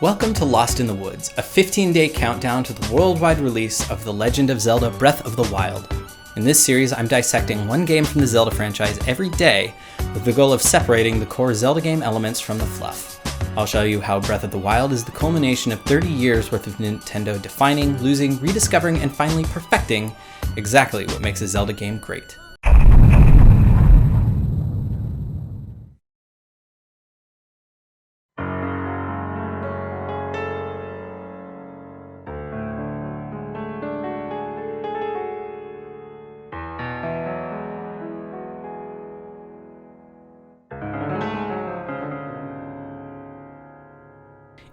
Welcome to Lost in the Woods, a 15-day countdown to the worldwide release of The Legend of Zelda Breath of the Wild. In this series, I'm dissecting one game from the Zelda franchise every day with the goal of separating the core Zelda game elements from the fluff. I'll show you how Breath of the Wild is the culmination of 30 years worth of Nintendo defining, losing, rediscovering, and finally perfecting exactly what makes a Zelda game great.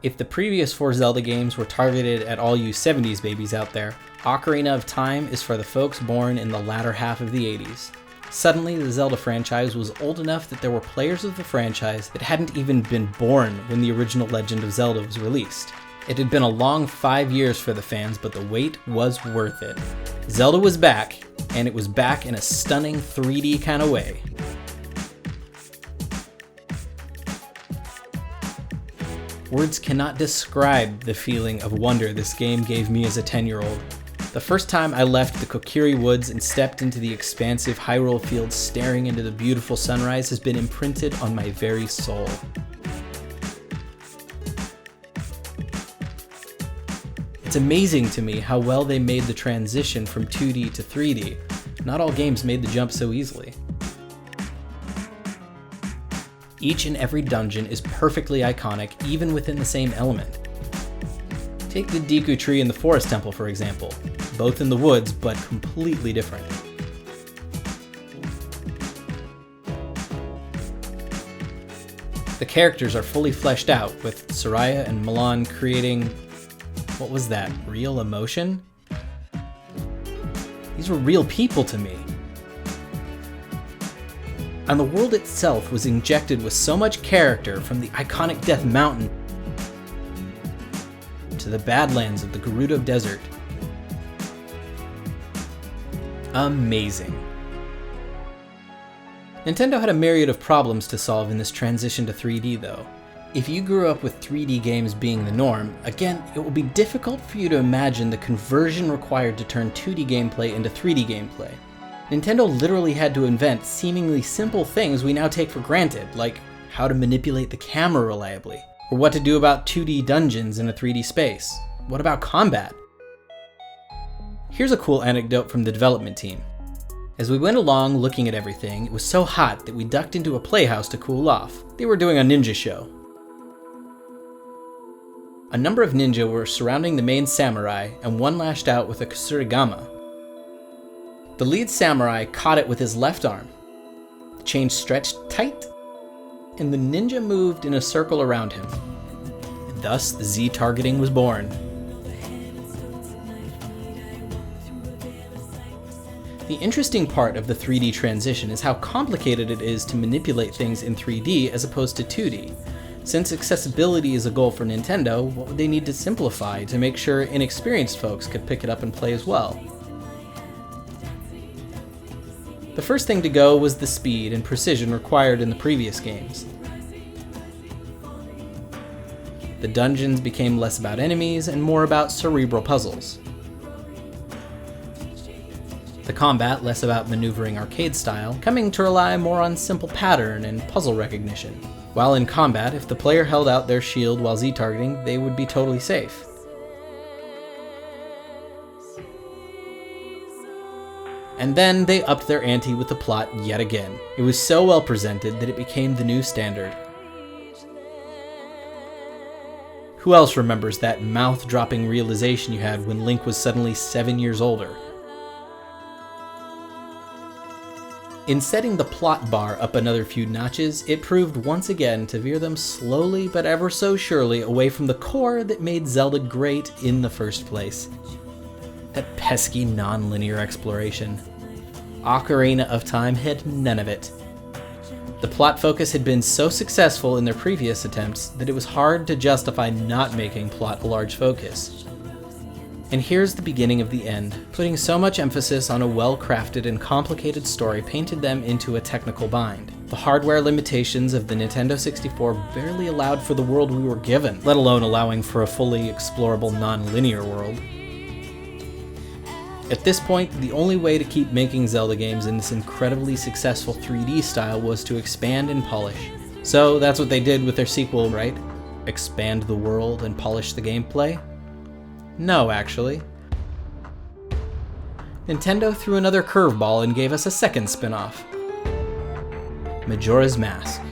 If the previous 4 Zelda games were targeted at all you 70s babies out there, Ocarina of Time is for the folks born in the latter half of the 80s. Suddenly, the Zelda franchise was old enough that there were players of the franchise that hadn't even been born when the original Legend of Zelda was released. It had been a long 5 years for the fans, but the wait was worth it. Zelda was back, and it was back in a stunning 3D kind of way. Words cannot describe the feeling of wonder this game gave me as a 10-year-old. The first time I left the Kokiri Woods and stepped into the expansive Hyrule fields staring into the beautiful sunrise has been imprinted on my very soul. It's amazing to me how well they made the transition from 2D to 3D. Not all games made the jump so easily. Each and every dungeon is perfectly iconic, even within the same element. Take the Deku Tree and the Forest Temple, for example. Both in the woods, but completely different. The characters are fully fleshed out, with Soraya and Milan creating... what was that? Real emotion? These were real people to me. And the world itself was injected with so much character, from the iconic Death Mountain to the Badlands of the Gerudo Desert. Amazing. Nintendo had a myriad of problems to solve in this transition to 3D though. If you grew up with 3D games being the norm, again, it will be difficult for you to imagine the conversion required to turn 2D gameplay into 3D gameplay. Nintendo literally had to invent seemingly simple things we now take for granted, like how to manipulate the camera reliably, or what to do about 2D dungeons in a 3D space. What about combat? Here's a cool anecdote from the development team. As we went along looking at everything, it was so hot that we ducked into a playhouse to cool off. They were doing a ninja show. A number of ninja were surrounding the main samurai, and one lashed out with a kusurigama. The lead samurai caught it with his left arm. The chain stretched tight, and the ninja moved in a circle around him. Thus, the Z targeting was born. The interesting part of the 3D transition is how complicated it is to manipulate things in 3D as opposed to 2D. Since accessibility is a goal for Nintendo, what would they need to simplify to make sure inexperienced folks could pick it up and play as well? The first thing to go was the speed and precision required in the previous games. The dungeons became less about enemies and more about cerebral puzzles. The combat less about maneuvering arcade style, coming to rely more on simple pattern and puzzle recognition. While in combat, if the player held out their shield while Z-targeting, they would be totally safe. And then they upped their ante with the plot yet again. It was so well presented that it became the new standard. Who else remembers that mouth-dropping realization you had when Link was suddenly 7 years older? In setting the plot bar up another few notches, it proved once again to veer them slowly but ever so surely away from the core that made Zelda great in the first place. That pesky non-linear exploration. Ocarina of Time had none of it. The plot focus had been so successful in their previous attempts that it was hard to justify not making plot a large focus. And here's the beginning of the end. Putting so much emphasis on a well-crafted and complicated story painted them into a technical bind. The hardware limitations of the Nintendo 64 barely allowed for the world we were given, let alone allowing for a fully explorable non-linear world. At this point, the only way to keep making Zelda games in this incredibly successful 3D style was to expand and polish. So that's what they did with their sequel, right? Expand the world and polish the gameplay? No, actually. Nintendo threw another curveball and gave us a second spin-off. Majora's Mask.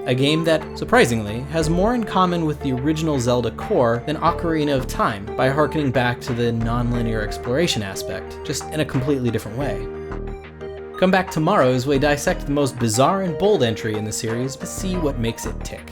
A game that, surprisingly, has more in common with the original Zelda core than Ocarina of Time by harkening back to the non-linear exploration aspect, just in a completely different way. Come back tomorrow as we dissect the most bizarre and bold entry in the series to see what makes it tick.